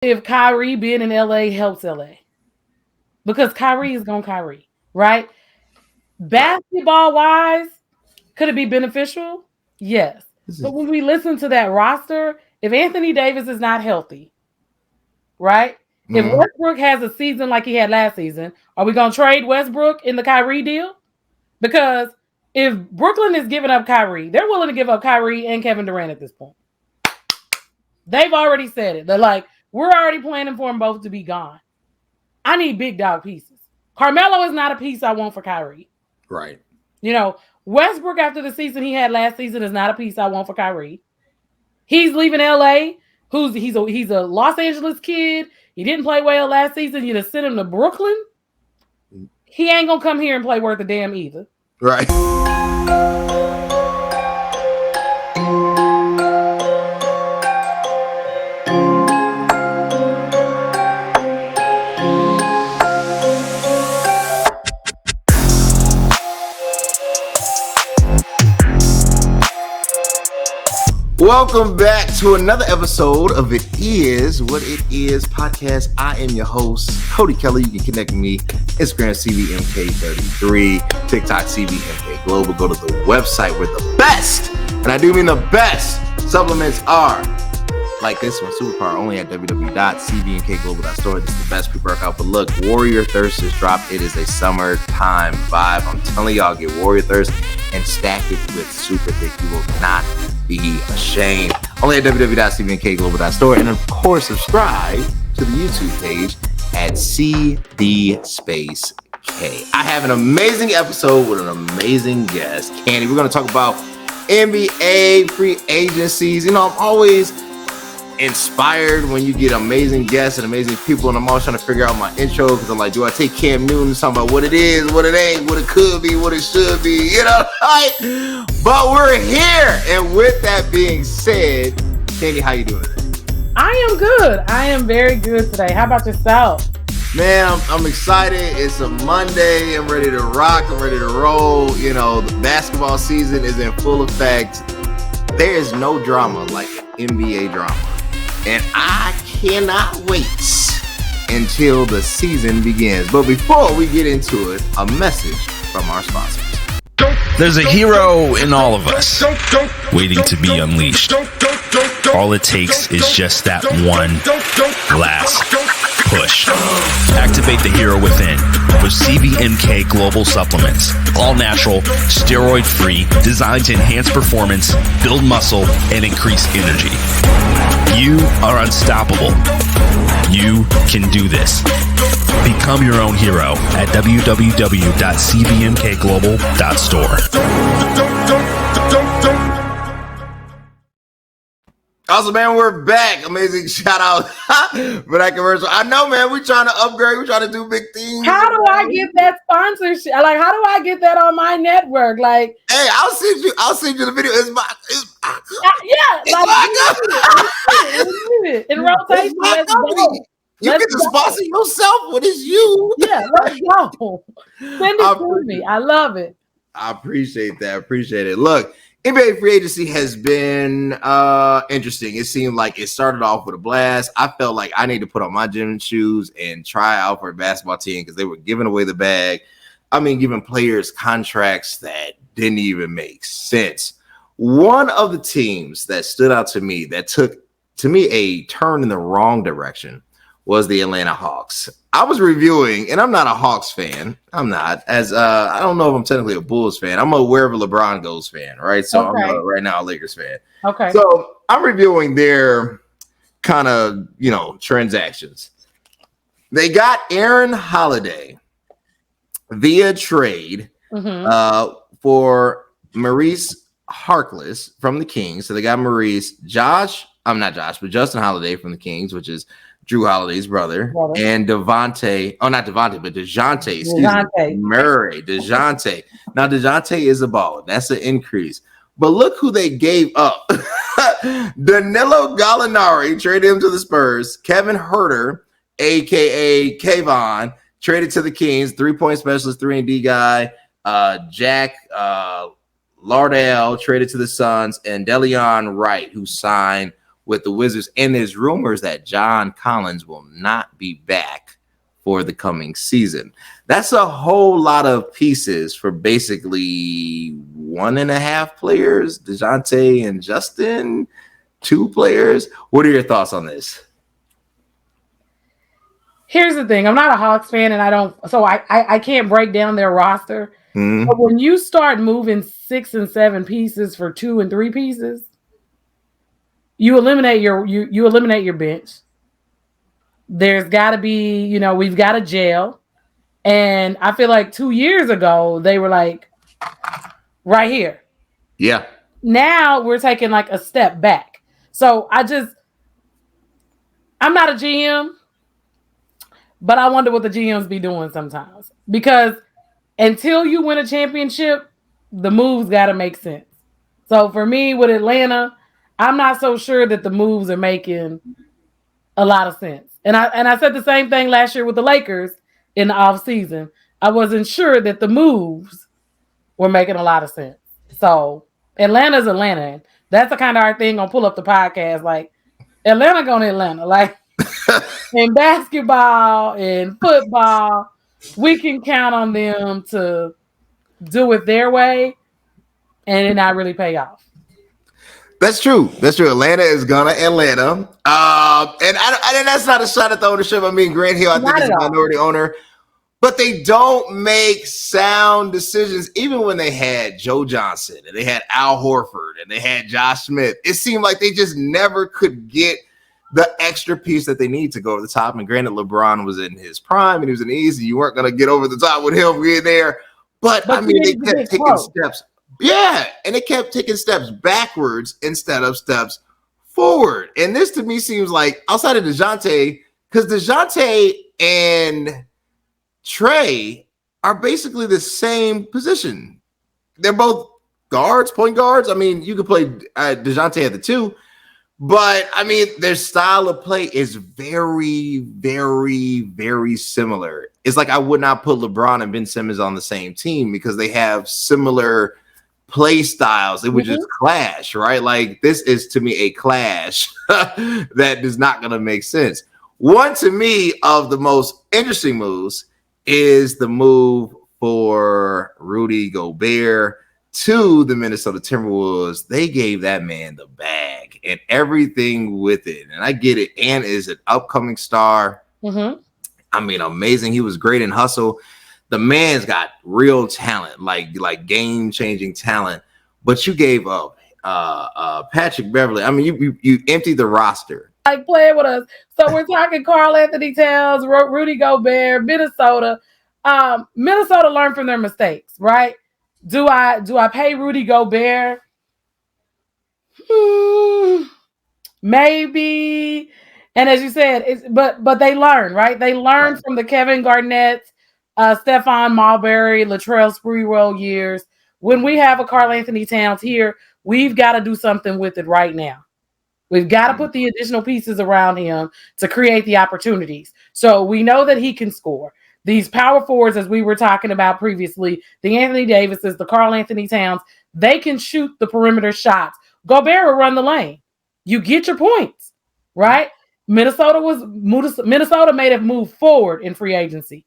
if Kyrie being in LA helps LA. Because Kyrie is going Kyrie, right? Basketball wise, could it be beneficial? Yes. But when we listen to that roster, if Anthony Davis is not healthy, right? If Westbrook has a season like he had last season, are we going to trade Westbrook in the Kyrie deal? Because if Brooklyn is giving up Kyrie, they're willing to give up Kyrie and Kevin Durant at this point. They've already said it. They're like, we're already planning for them both to be gone. I need big dog pieces. Carmelo is not a piece I want for Kyrie. Right. You know, Westbrook after the season he had last season is not a piece I want for Kyrie. He's leaving LA. He's a Los Angeles kid. He didn't play well last season. You just send him to Brooklyn. He ain't gonna come here and play worth a damn either. Right. Welcome back to another episode of It Is What It Is podcast. I am your host, Cody Kelly. You can connect with me, Instagram, CVMK33, TikTok, CVMK Global. Go to the website where the best, and I do mean the best, supplements are. Like this one, Superpower, only at www.cvmkglobal.store. This is the best pre-workout. But look, Warrior Thirst has dropped. It is a summertime vibe. I'm telling y'all, get Warrior Thirst and stack it with Super Thick. You will not be ashamed. Only at www.cvmkglobal.store. And of course, subscribe to the YouTube page at CD Space K. I have an amazing episode with an amazing guest, Candy. We're going to talk about NBA free agencies. You know, I'm always inspired when you get amazing guests and amazing people, and I'm always trying to figure out my intro because I'm like, do I take Cam Newton and talk about what it is, what it ain't, what it could be, what it should be, you know? Right? But we're here, and with that being said, Candy, how you doing today? I am good. I am very good today. How about yourself? Man, I'm excited. It's a Monday. I'm ready to rock. I'm ready to roll. You know, the basketball season is in full effect. There is no drama like NBA drama. And I cannot wait until the season begins. But before we get into it, a message from our sponsors. There's a hero in all of us waiting to be unleashed. All it takes is just that one last push. Activate the hero within with CVMK Global Supplements. All natural, steroid-free, designed to enhance performance, build muscle, and increase energy. You are unstoppable. You can do this. Become your own hero at www.cvmkglobal.store. Also, man, we're back. Amazing shout out for that commercial. I know, man, we're trying to upgrade. We're trying to do big things. How do I get that sponsorship? Like, how do I get that on my network? Like, hey, I'll send you the video. It's my in rotation. Let's go. You get to sponsor yourself when it's you. Yeah, let's go. Send it to me. I love it. I appreciate that. Appreciate it. Look, NBA free agency has been interesting. It seemed like it started off with a blast. I felt like I need to put on my gym shoes and try out for a basketball team because they were giving away the bag. I mean, giving players contracts that didn't even make sense. One of the teams that stood out to me that took, to me, a turn in the wrong direction was the Atlanta Hawks. I was reviewing, and I'm not a Hawks fan. I'm not, as I don't know if I'm technically a Bulls fan. I'm a wherever LeBron goes fan, right? So okay. I'm right now a Lakers fan. Okay. So I'm reviewing their kind of, you know, transactions. They got Aaron Holiday via trade for Maurice Harkless from the Kings. So they got Justin Holiday from the Kings, which is Drew Holiday's brother, and DeJounte Murray. DeJounte. Now, DeJounte is a baller. That's an increase. But look who they gave up. Danilo Gallinari traded him to the Spurs. Kevin Huerter, a.k.a. Kayvon, traded to the Kings. 3-point specialist, 3-and-D guy. Jack Lardell traded to the Suns. And Deleon Wright, who signed with the Wizards. And there's rumors that John Collins will not be back for the coming season. That's a whole lot of pieces for basically 1.5 players, DeJounte and Justin, 2 players. What are your thoughts on this? Here's the thing. I'm not a Hawks fan, and I can't break down their roster. Mm-hmm. But when you start moving 6 and 7 pieces for 2 and 3 pieces, you eliminate your bench. There's got to be, we've got a jail. And I feel like 2 years ago, they were like right here. Yeah. Now we're taking like a step back. So I'm not a GM, but I wonder what the GMs be doing sometimes. Because until you win a championship, the moves got to make sense. So for me with Atlanta, I'm not so sure that the moves are making a lot of sense. And I said the same thing last year with the Lakers in the offseason. I wasn't sure that the moves were making a lot of sense. So Atlanta's Atlanta. That's the kind of our thing gonna pull up the podcast. Like Atlanta going to Atlanta. Like in basketball and football, we can count on them to do it their way and it not really pay off. That's true. Atlanta is gonna Atlanta. And that's not a shot at the ownership. I mean, Grant Hill, I think, is a minority owner. But they don't make sound decisions. Even when they had Joe Johnson and they had Al Horford and they had Josh Smith, it seemed like they just never could get the extra piece that they need to go to the top. And granted, LeBron was in his prime and he was in easy. You weren't going to get over the top with him being there. But I mean, they kept taking steps. Yeah, and they kept taking steps backwards instead of steps forward. And this to me seems like, outside of DeJounte, because DeJounte and Trey are basically the same position. They're both guards, point guards. I mean, you could play DeJounte at the 2, but I mean, their style of play is very, very, very similar. It's like I would not put LeBron and Ben Simmons on the same team because they have similar play styles. It would just clash, right? Like this is to me a clash that is not going to make sense. One to me of the most interesting moves is the move for Rudy Gobert to the Minnesota Timberwolves. They gave that man the bag and everything with it. And I get it. And is an upcoming star. Mm-hmm. I mean, amazing. He was great in hustle. The man's got real talent, like game-changing talent. But you gave up Patrick Beverley. I mean, you emptied the roster. Like playing with us. So we're talking Karl Anthony Towns, Rudy Gobert, Minnesota. Minnesota learned from their mistakes, right? Do I pay Rudy Gobert? Maybe. And as you said, but they learn, right? They learned from the Kevin Garnett, Stephon Marbury, Latrell Sprewell years. When we have a Karl Anthony Towns here, we've got to do something with it right now. We've got to put the additional pieces around him to create the opportunities. So we know that he can score. These power forwards, as we were talking about previously, the Anthony Davises, the Karl Anthony Towns, they can shoot the perimeter shots. Gobert will run the lane. You get your points, right? Minnesota made a move forward in free agency.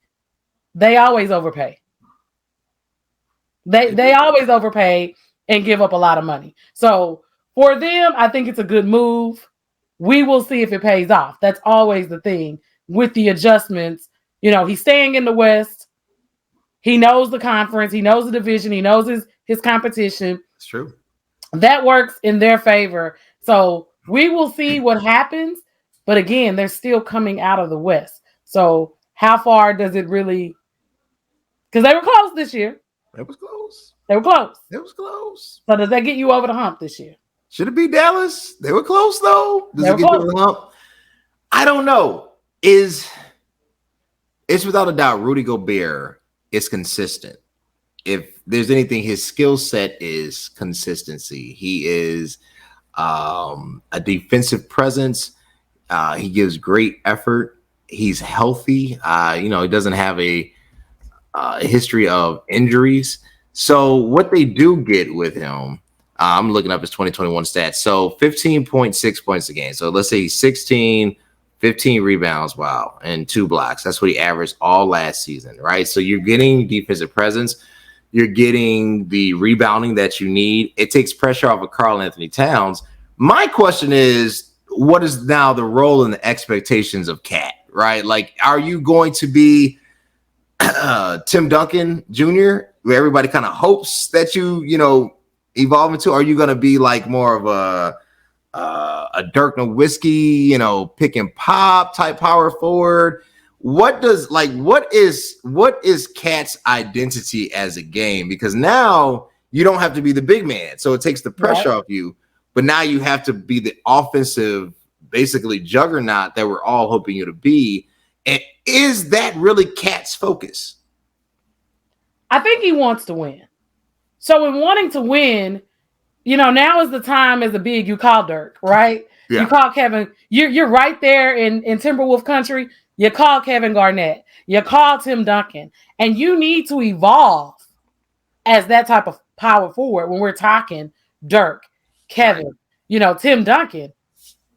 They always overpay. They always overpay and give up a lot of money. So for them, I think it's a good move. We will see if it pays off. That's always the thing with the adjustments. He's staying in the West. He knows the conference. He knows the division. He knows his competition. It's true. That works in their favor. So we will see what happens. But again, they're still coming out of the West. So how far does it really? Because they were close this year. It was close. They were close. It was close. So does that get you over the hump this year? Should it be Dallas? They were close, though. Does it get you over the hump? I don't know. It's without a doubt, Rudy Gobert is consistent. If there's anything, his skill set is consistency. He is a defensive presence. He gives great effort. He's healthy. He doesn't have a history of injuries. So what they do get with him, I'm looking up his 2021 stats. So 15.6 points a game. So let's say 16, 15 rebounds, wow, and 2 blocks. That's what he averaged all last season, right? So you're getting defensive presence. You're getting the rebounding that you need. It takes pressure off of Karl Anthony Towns. My question is, what is now the role and the expectations of Cat, right? Like, are you going to be Tim Duncan Jr., where everybody kind of hopes that you evolve into? Are you going to be like more of a Dirk Nowitzki, pick and pop type power forward? What is Cat's identity as a game? Because now you don't have to be the big man, so it takes the pressure off you. But now you have to be the offensive, basically juggernaut that we're all hoping you to be. And is that really Cat's focus? I think he wants to win. So in wanting to win, now is the time as a big you call Dirk, right? Yeah. You call Kevin. You're right there in Timberwolf country. You call Kevin Garnett. You call Tim Duncan. And you need to evolve as that type of power forward when we're talking Dirk, Kevin, Tim Duncan.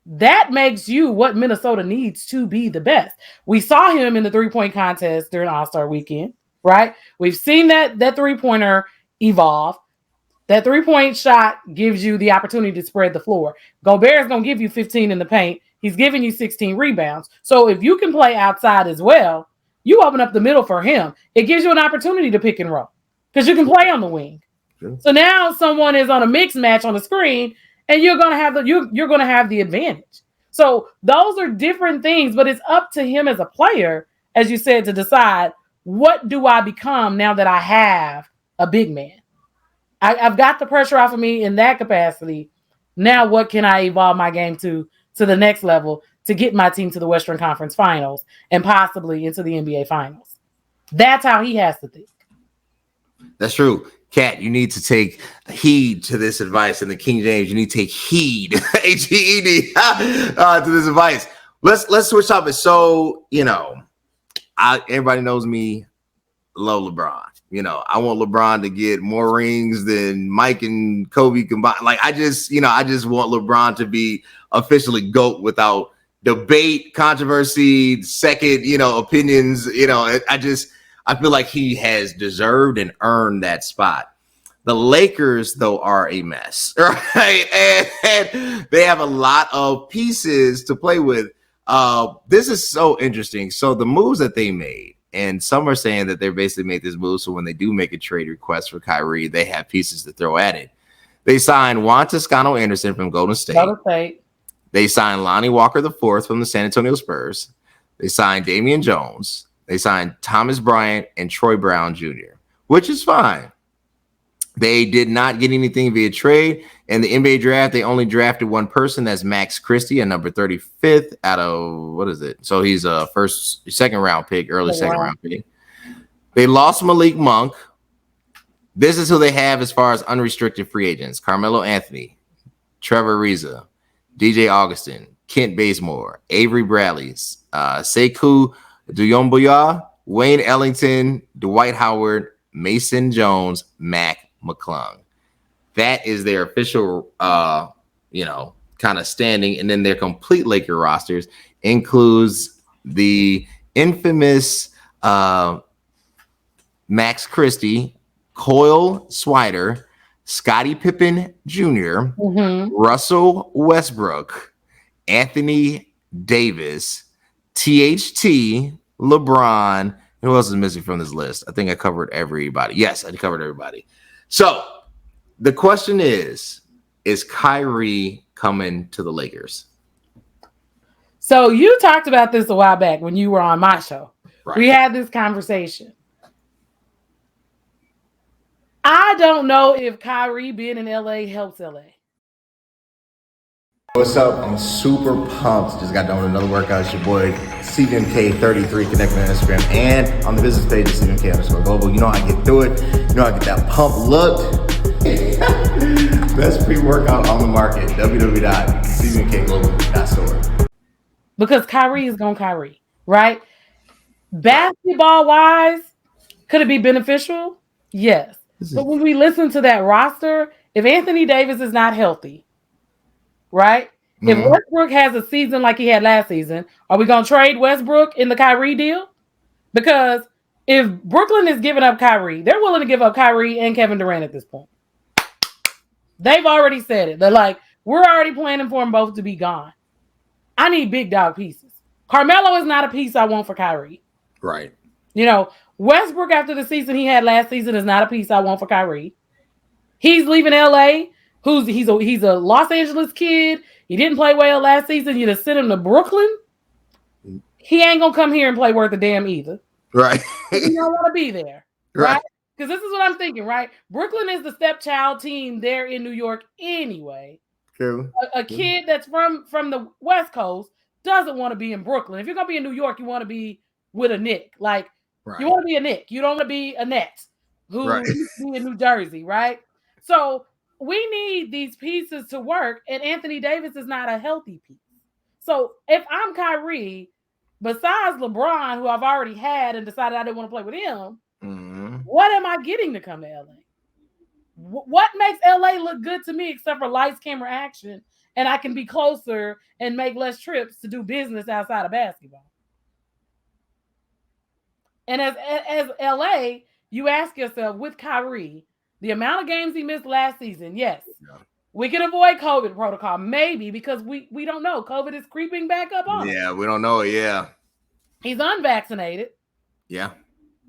That makes you what Minnesota needs to be the best. We saw him in the 3-point contest during All-Star weekend, right? We've seen that 3-pointer evolve. That 3-point shot gives you the opportunity to spread the floor. Gobert is going to give you 15 in the paint. He's giving you 16 rebounds. So if you can play outside as well, you open up the middle for him. It gives you an opportunity to pick and roll because you can play on the wing. Sure. So now someone is on a mixed match on the screen, and you're going to have the advantage. So those are different things, but it's up to him as a player, as you said, to decide, what do I become now that I have a big man? I've got the pressure off of me in that capacity. Now what can I evolve my game to the next level to get my team to the Western Conference Finals and possibly into the NBA Finals? That's how he has to think. That's true. Cat, you need to take heed to this advice. In the King James, you need to take heed, H-E-E-D, to this advice. Let's switch topics. So, everybody knows me, love LeBron. I want LeBron to get more rings than Mike and Kobe combined. Like, I just want LeBron to be officially GOAT without debate, controversy, second, opinions. I feel like he has deserved and earned that spot. The Lakers, though, are a mess, right? And they have a lot of pieces to play with. This is so interesting. So the moves that they made, and some are saying that they basically made this move so when they do make a trade request for Kyrie, they have pieces to throw at it. They signed Juan Toscano-Anderson from Golden State. They signed Lonnie Walker IV from the San Antonio Spurs. They signed Damian Jones. They signed Thomas Bryant and Troy Brown Jr., which is fine. They did not get anything via trade. In the NBA draft, they only drafted one person. That's Max Christie, a number 35th out of, what is it? So he's a second round pick, second round pick. They lost Malik Monk. This is who they have as far as unrestricted free agents: Carmelo Anthony, Trevor Ariza, DJ Augustin, Kent Bazemore, Avery Bradley, Sekou Doumbouya, Wayne Ellington, Dwight Howard, Mason Jones, Mac McClung. That is their official, kind of standing. And then their complete Laker rosters includes the infamous Max Christie, Coyle Swider, Scottie Pippen Jr., Russell Westbrook, Anthony Davis, THT, LeBron. Who else is missing from this list? I think I covered everybody. Yes, I covered everybody. So the question is Kyrie coming to the Lakers? So you talked about this a while back when you were on my show. Right. We had this conversation. I don't know if Kyrie being in LA helps LA. What's up? I'm super pumped. Just got done with another workout. It's your boy CVMK33. Connect me on Instagram and on the business page, CVMK_global. You know I get through it. You know I get that pump look. Best pre-workout on the market. www.cvmkglobal.store. Because Kyrie is going Kyrie, right? Basketball-wise, could it be beneficial? Yes. But when we listen to that roster if Anthony Davis is not healthy, right? If Westbrook has a season like he had last season, are we going to trade Westbrook in the Kyrie deal? Because if Brooklyn is giving up Kyrie, they're willing to give up Kyrie and Kevin Durant at this point. They've already said it. They're like, we're already planning for them both to be gone. I need big dog pieces. Carmelo is not a piece I want for Kyrie. Right. Westbrook after the season he had last season is not a piece I want for Kyrie. He's leaving LA. He's a Los Angeles kid. He didn't play well last season. You just send him to Brooklyn. He ain't gonna come here and play worth a damn either. Right. He don't want to be there. Right. Because this is what I'm thinking, right? Brooklyn is the stepchild team there in New York anyway. Cool. A kid that's from the West Coast doesn't want to be in Brooklyn. If you're going to be in New York, you want to be with a Knick. Like, you want to be a Knick. You don't want to be a Nets who used to be in New Jersey, right? So we need these pieces to work, and Anthony Davis is not a healthy piece. So if I'm Kyrie, besides LeBron, who I've already had and decided I didn't want to play with him, what am I getting to come to LA? What makes LA look good to me except for lights, camera, action, and I can be closer and make less trips to do business outside of basketball? And as LA, you ask yourself, with Kyrie, the amount of games he missed last season, yes, we can avoid COVID protocol, maybe, because we don't know. COVID is creeping back up on us. Yeah, we don't know. Yeah. He's unvaccinated. Yeah.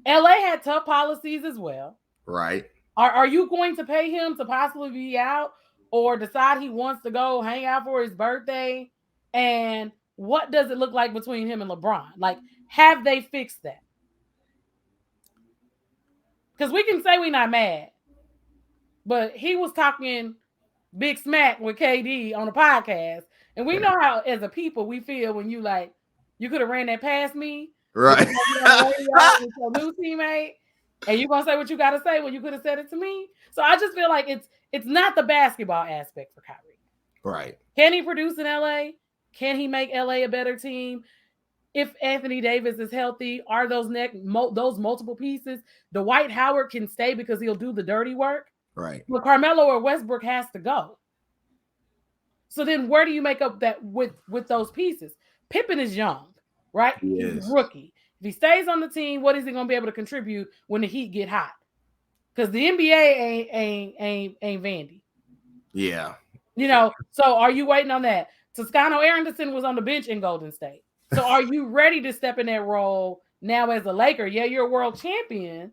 LA had tough policies as well. Right. Are you going to pay him to possibly be out or decide he wants to go hang out for his birthday? And what does it look like between him and LeBron? Like, have they fixed that? Because we can say we're not mad, but he was talking big smack with KD on a podcast. And we know how, as a people, we feel when you like, you could have ran that past me. Right. With your new teammate. And you're going to say what you got to say when you could have said it to me. So I just feel like it's not the basketball aspect for Kyrie. Right. Can he produce in LA? Can he make LA a better team? If Anthony Davis is healthy, are those multiple pieces? Dwight Howard can stay because he'll do the dirty work. Right. But Carmelo or Westbrook has to go. So then where do you make up that with those pieces? Pippen is young, right? He's a rookie. If he stays on the team, what is he going to be able to contribute when the Heat get hot? Because the NBA ain't Vandy. Yeah. So are you waiting on that? Toscano Anderson was on the bench in Golden State. So are you ready to step in that role now as a Laker? Yeah, you're a world champion,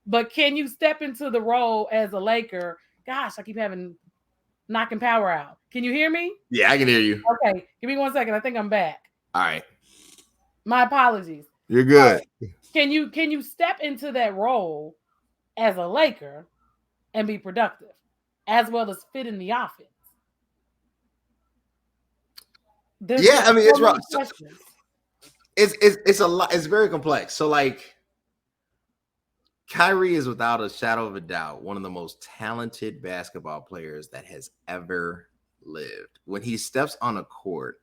but can you step into the role as a Laker? Gosh, I keep knocking power out. Can you hear me? Yeah, I can hear you. Okay, give me 1 second. I think I'm back. All right. My apologies. You're good. Can you step into that role as a Laker and be productive, as well as fit in the offense? I mean, it's rough. It's a lot. It's very complex. So, like, Kyrie is without a shadow of a doubt one of the most talented basketball players that has ever lived. When he steps on a court,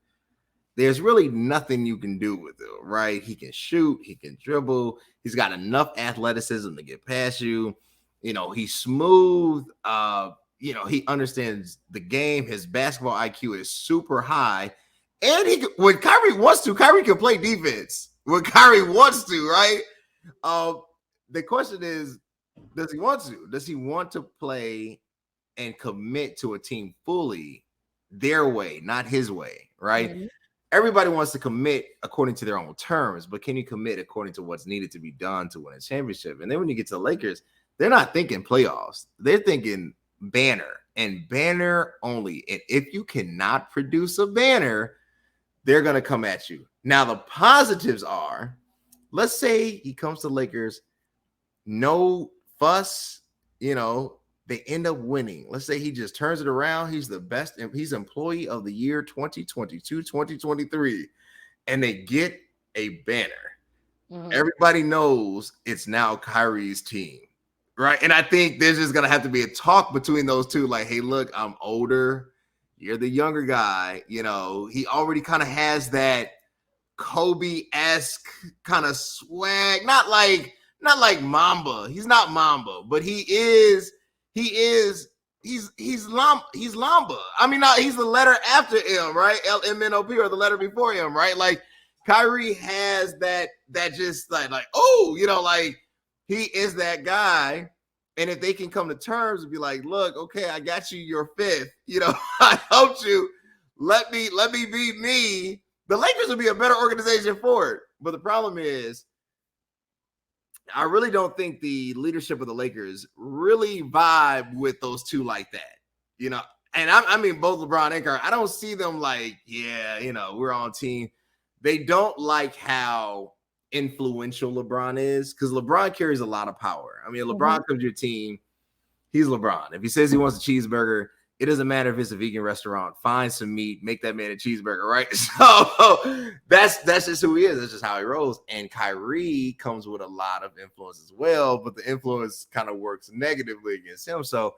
there's really nothing you can do with him, right? He can shoot, he can dribble, he's got enough athleticism to get past you. He's smooth. He understands the game. His basketball IQ is super high. And when Kyrie wants to, Kyrie can play defense. When Kyrie wants to, right? The question is, does he want to? Does he want to play and commit to a team fully their way, not his way, right? Mm-hmm. Everybody wants to commit according to their own terms, but can you commit according to what's needed to be done to win a championship? And then when you get to the Lakers, they're not thinking playoffs. They're thinking banner and banner only. And if you cannot produce a banner, they're going to come at you. Now, the positives are, let's say he comes to Lakers, no fuss, they end up winning. Let's say he just turns it around. He's the best. He's employee of the year 2022, 2023. And they get a banner. Mm-hmm. Everybody knows it's now Kyrie's team, right? And I think there's just going to have to be a talk between those two. Like, hey, look, I'm older. You're the younger guy. He already kind of has that Kobe-esque kind of swag. Not like Mamba. He's not Mamba, but he is he's Lamba. I mean, he's the letter after M, right? LMNOP, or the letter before M, right? Like Kyrie has that just like oh, like he is that guy. And if they can come to terms and be like, look, okay, I got you your fifth, I helped you. Let me be me. The Lakers would be a better organization for it. But the problem is, I really don't think the leadership of the Lakers really vibe with those two like that, And I mean, both LeBron and Kyrie, I don't see them like, yeah, we're on team. They don't like how influential LeBron is, because LeBron carries a lot of power. I mean, LeBron comes to your team, he's LeBron. If he says he wants a cheeseburger, it doesn't matter if it's a vegan restaurant. Find some meat, make that man a cheeseburger, right? So that's just who he is. That's just how he rolls. And Kyrie comes with a lot of influence as well, but the influence kind of works negatively against him. So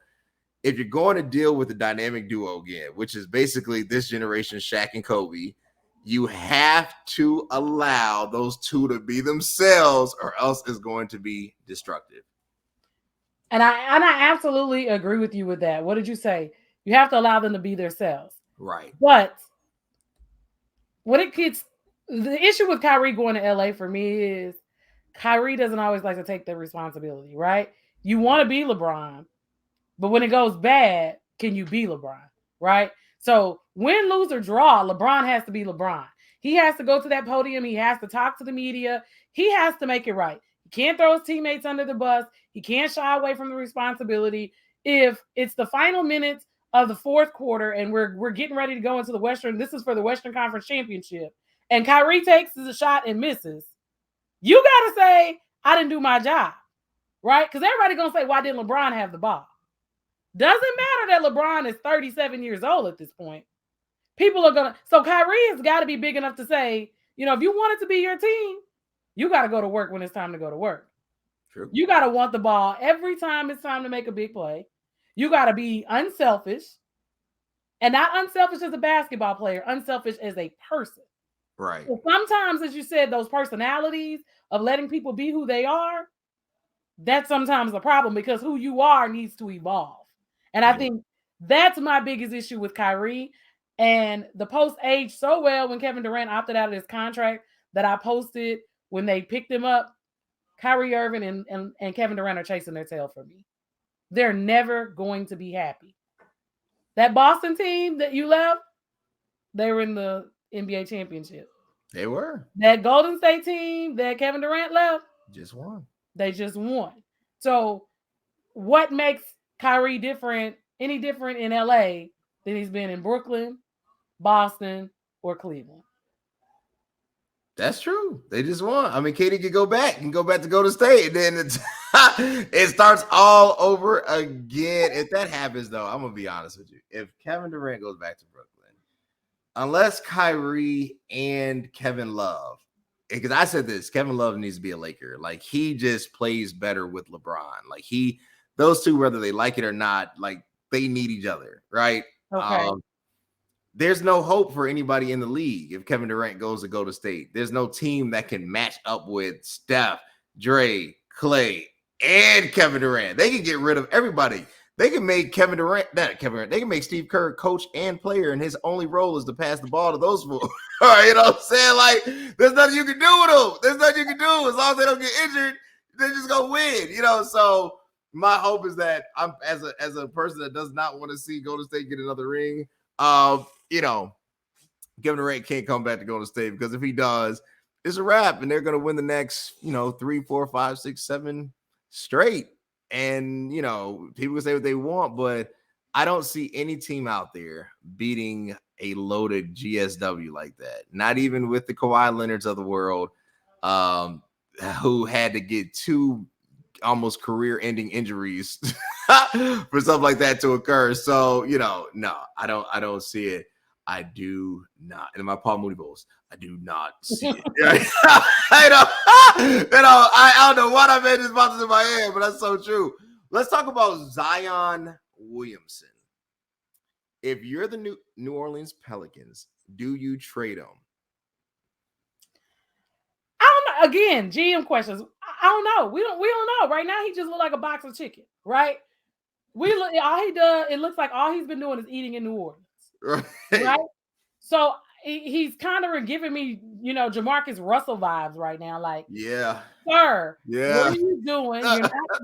if you're going to deal with the dynamic duo again, which is basically this generation, Shaq and Kobe, you have to allow those two to be themselves, or else it's going to be destructive. And I absolutely agree with you with that. What did you say? You have to allow them to be themselves. Right. But the issue with Kyrie going to LA for me is Kyrie doesn't always like to take the responsibility, right? You want to be LeBron, but when it goes bad, can you be LeBron, right? So win, lose, or draw, LeBron has to be LeBron. He has to go to that podium. He has to talk to the media. He has to make it right. He can't throw his teammates under the bus. He can't shy away from the responsibility. If it's the final minutes of the fourth quarter and we're getting ready to go into this is for the Western Conference Championship, and Kyrie takes the shot and misses, you got to say, I didn't do my job, right? Because everybody's going to say, why didn't LeBron have the ball? Doesn't matter that LeBron is 37 years old at this point. People are going to... So Kyrie has got to be big enough to say, if you want it to be your team, you got to go to work when it's time to go to work. True. You got to want the ball every time it's time to make a big play. You got to be unselfish. And not unselfish as a basketball player, unselfish as a person. Right. So sometimes, as you said, those personalities of letting people be who they are, that's sometimes a problem, because who you are needs to evolve. And I think that's my biggest issue with Kyrie. And the post aged so well when Kevin Durant opted out of his contract that I posted when they picked him up. Kyrie Irving and Kevin Durant are chasing their tail for me. They're never going to be happy. That Boston team that you left, they were in the NBA championship. They were. That Golden State team that Kevin Durant left, just won. They just won. So what makes Kyrie any different in LA than he's been in Brooklyn, Boston, or Cleveland? That's true. They just won. I mean, KD could go back to Golden State, and then it starts all over again. If that happens, though, I'm gonna be honest with you. If Kevin Durant goes back to Brooklyn, unless Kyrie and Kevin Love, because I said this, Kevin Love needs to be a Laker. Like, he just plays better with LeBron. Like, those two, whether they like it or not, like, they need each other, right? Okay. There's no hope for anybody in the league if Kevin Durant goes to Golden State. There's no team that can match up with Steph, Dre, Clay, and Kevin Durant. They can get rid of everybody. They can make they can make Steve Kerr coach and player, and his only role is to pass the ball to those fools. All right, you know what I'm saying? Like, there's nothing you can do with them. There's nothing you can do. As long as they don't get injured, they're just gonna win. So my hope is that I'm as a person that does not want to see Golden State get another ring. Kevin Durant can't come back to Golden State, because if he does, it's a wrap, and they're going to win the next, 3, 4, 5, 6, 7 straight. And, people can say what they want, but I don't see any team out there beating a loaded GSW like that. Not even with the Kawhi Leonards of the world, who had to get 2 almost career-ending injuries for stuff like that to occur. So, no, I don't see it. I do not. And my Paul Mooney Bulls, I do not see it. I don't know what I made this box in my head, but that's so true. Let's talk about Zion Williamson. If you're the New Orleans Pelicans, do you trade him? I don't know. Again, GM questions. I don't know. We don't know. Right now, he just looked like a box of chicken, right? all he does, it looks like all he's been doing is eating in New Orleans. Right? So he's kind of giving me, Jamarcus Russell vibes right now. Like, yeah, sir, yeah. what are you doing?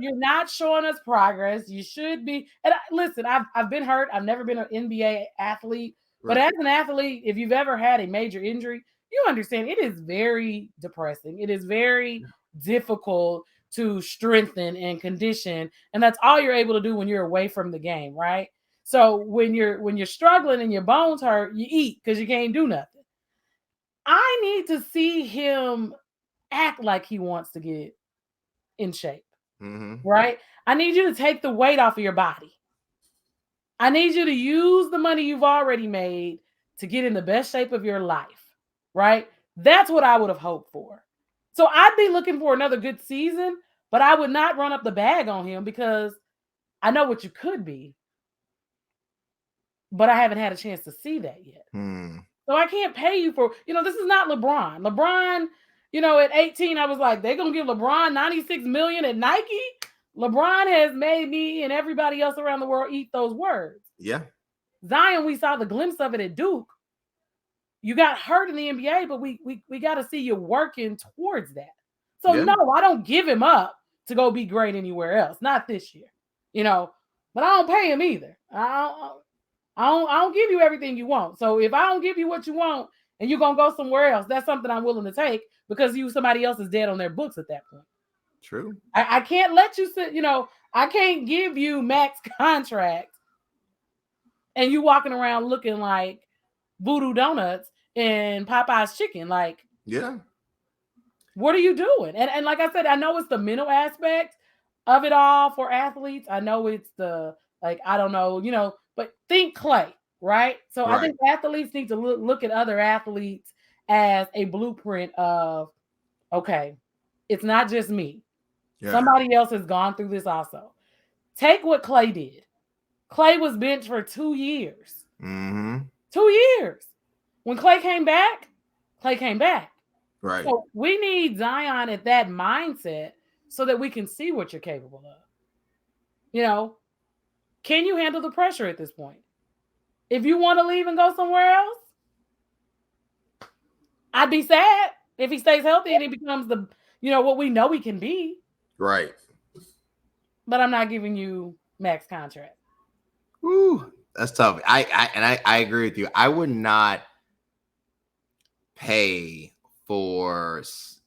You're not showing us progress. You should be. And listen, I've been hurt. I've never been an NBA athlete, but as an athlete, if you've ever had a major injury, you understand it is very depressing. It is very difficult to strengthen and condition, and that's all you're able to do when you're away from the game, right? So when you're struggling and your bones hurt, you eat because you can't do nothing. I need to see him act like he wants to get in shape, right? I need you to take the weight off of your body. I need you to use the money you've already made to get in the best shape of your life, right? That's what I would have hoped for. So I'd be looking for another good season, but I would not run up the bag on him because I know what you could be, but I haven't had a chance to see that yet. So I can't pay you for, this is not LeBron. LeBron, at 18, I was like, they're going to give LeBron $96 million at Nike? LeBron has made me and everybody else around the world eat those words. Yeah. Zion, we saw the glimpse of it at Duke. You got hurt in the NBA, but we got to see you working towards that. So no, I don't give him up to go be great anywhere else. Not this year, but I don't pay him either. I don't give you everything you want. So if I don't give you what you want and you're going to go somewhere else, that's something I'm willing to take because somebody else is dead on their books at that point. True. I can't let you sit, I can't give you max contract and you walking around looking like Voodoo Donuts and Popeye's chicken. Like, yeah. What are you doing? And like I said, I know it's the mental aspect of it all for athletes. I know it's the, I don't know, but think Clay, right? So I think athletes need to look at other athletes as a blueprint of, okay, it's not just me. Yeah. Somebody else has gone through this also. Take what Clay did. Clay was benched for 2 years. 2 years. When Clay came back, Clay came back. Right. So we need Zion at that mindset so that we can see what you're capable of. Can you handle the pressure at this point? If you want to leave and go somewhere else, I'd be sad if he stays healthy and he becomes the, what we know he can be. Right. But I'm not giving you max contract. Ooh, that's tough. I agree with you. I would not pay for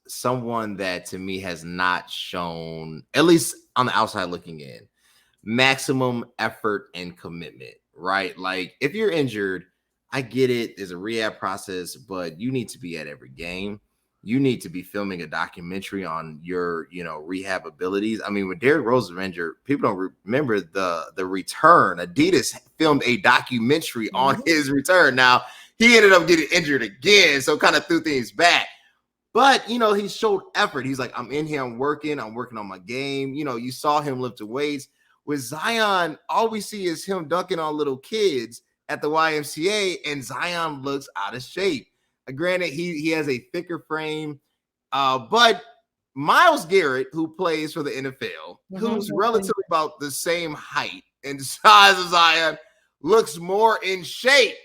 someone that to me has not shown, at least on the outside looking in, maximum effort and commitment, right? Like if you're injured, I get it. There's a rehab process, but you need to be at every game. You need to be filming a documentary on your, rehab abilities. I mean, when Derrick Rose was injured, people don't remember the return. Adidas filmed a documentary on his return. Now, he ended up getting injured again, so kind of threw things back. But, he showed effort. He's like, I'm in here, I'm working on my game. You saw him lift the weights. With Zion, all we see is him dunking on little kids at the YMCA, and Zion looks out of shape. Granted, he has a thicker frame, but Myles Garrett, who plays for the NFL, who's relatively about the same height and size as Zion, looks more in shape,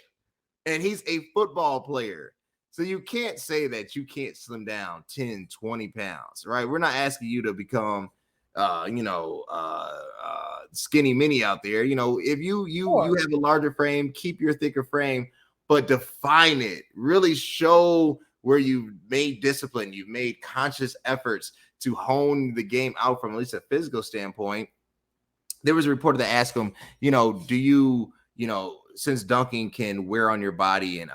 and he's a football player. So you can't say that you can't slim down 10, 20 pounds, right? We're not asking you to become, skinny mini out there. If you have a larger frame, keep your thicker frame, but define it. Really show where you've made discipline, you've made conscious efforts to hone the game out from at least a physical standpoint. There was a reporter that asked him, do you, since dunking can wear on your body and,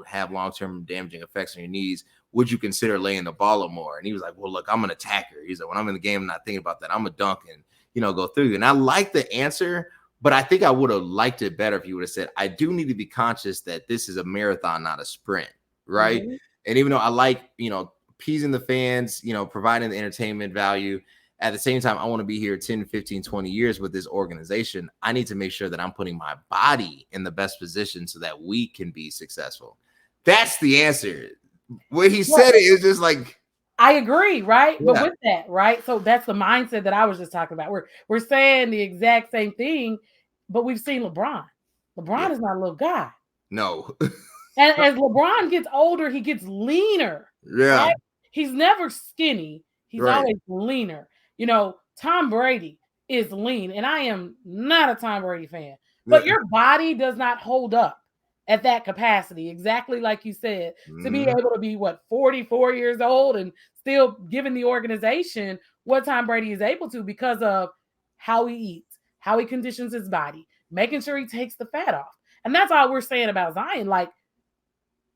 have long-term damaging effects on your knees, would you consider laying the ball up more? And he was like, well, look, I'm an attacker. He's like, when I'm in the game, I'm not thinking about that. I'm a dunk and, go through. And I like the answer, but I think I would have liked it better if you would have said, I do need to be conscious that this is a marathon, not a sprint, right? And even though I like, appeasing the fans, providing the entertainment value, at the same time, I want to be here 10, 15, 20 years with this organization. I need to make sure that I'm putting my body in the best position so that we can be successful. That's the answer. When he said it, it's just like, I agree, right? Yeah. But with that, right? So that's the mindset that I was just talking about. We're saying the exact same thing, but we've seen LeBron. LeBron is not a little guy. No. And as LeBron gets older, he gets leaner. Yeah. Right? He's never skinny. He's Right. always leaner. You know, Tom Brady is lean, and I am not a Tom Brady fan. But your body does not hold up at that capacity, exactly like you said, to be able to be 44 years old and still giving the organization what Tom Brady is able to because of how he eats, how he conditions his body, making sure he takes the fat off. And that's all we're saying about Zion. Like,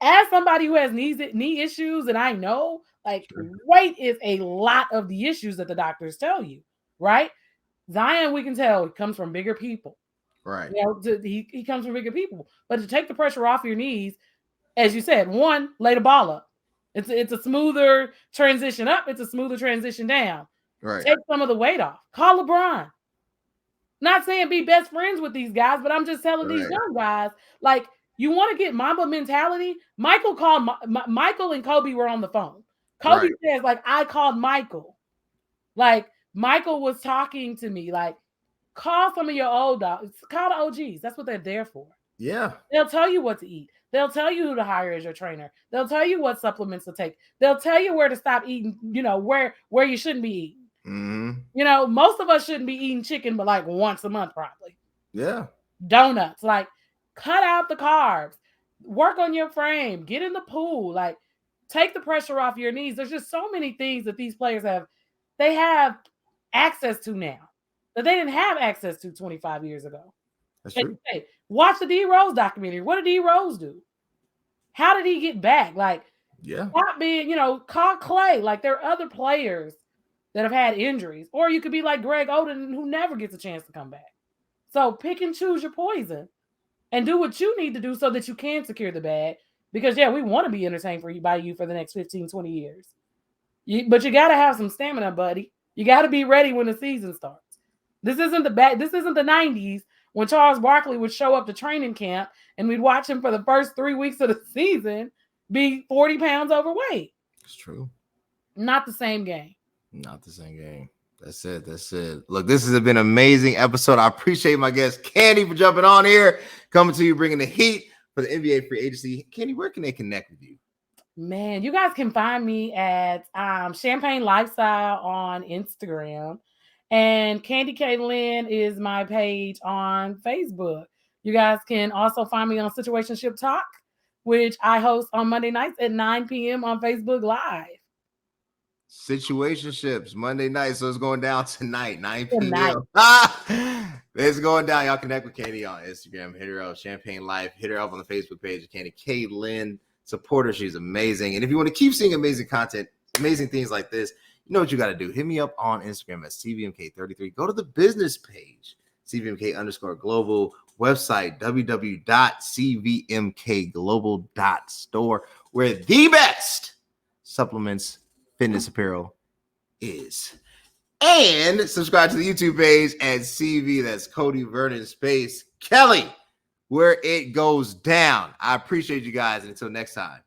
as somebody who has knee issues, and I know, like, weight is a lot of the issues that the doctors tell you, right? Zion, we can tell, he comes from bigger people. Right. You know, he comes from bigger people. But to take the pressure off your knees, as you said, one, lay the ball up. It's a smoother transition up. It's a smoother transition down. Right. Take some of the weight off. Call LeBron. Not saying be best friends with these guys, but I'm just telling these young guys, like, you want to get Mamba mentality? Michael called Michael and Kobe were on the phone. Kobe says, like, I called Michael. Like, Michael was talking to me. Like, call some of your old dogs. Call the OGs. That's what they're there for. Yeah. They'll tell you what to eat. They'll tell you who to hire as your trainer. They'll tell you what supplements to take. They'll tell you where to stop eating, you know, where you shouldn't be eating. Mm-hmm. You know, most of us shouldn't be eating chicken, but like once a month, probably. Yeah. Donuts. Like, cut out the carbs. Work on your frame. Get in the pool. Like, take the pressure off your knees. There's just so many things that these players have access to now that they didn't have access to 25 years ago. That's true. Hey, watch the D Rose documentary. What did D Rose do? How did he get back? Like, stop being, you know, call Clay. Like, there are other players that have had injuries. Or you could be like Greg Oden, who never gets a chance to come back. So pick and choose your poison and do what you need to do so that you can secure the bag. Because, yeah, we want to be entertained by you for the next 15, 20 years. But you got to have some stamina, buddy. You got to be ready when the season starts. This isn't the 90s when Charles Barkley would show up to training camp and we'd watch him for the first 3 weeks of the season be 40 pounds overweight. It's true. Not the same game. Not the same game. That's it. Look, this has been an amazing episode. I appreciate my guest, Candy, for jumping on here, coming to you, bringing the heat for the NBA free agency. Candy, where can they connect with you? Man, you guys can find me at Champagne Lifestyle on Instagram. And Candy K. Lynn is my page on Facebook. You guys can also find me on Situationship Talk, which I host on Monday nights at 9 p.m. on Facebook Live. Situationships Monday night, so it's going down tonight, 9 p.m. Tonight. It's going down. Y'all connect with Candy on Instagram. Hit her up, Champagne Life. Hit her up on the Facebook page of Candy K. Lynn. Support her. She's amazing. And if you want to keep seeing amazing content, amazing things like this, you know what you got to do. Hit me up on Instagram at CVMK33. Go to the business page, CVMK_global, website, www.cvmkglobal.store, where the best supplements, fitness apparel is. And subscribe to the YouTube page at CV. That's Cody Vernon Space Kelly, where it goes down. I appreciate you guys. And until next time.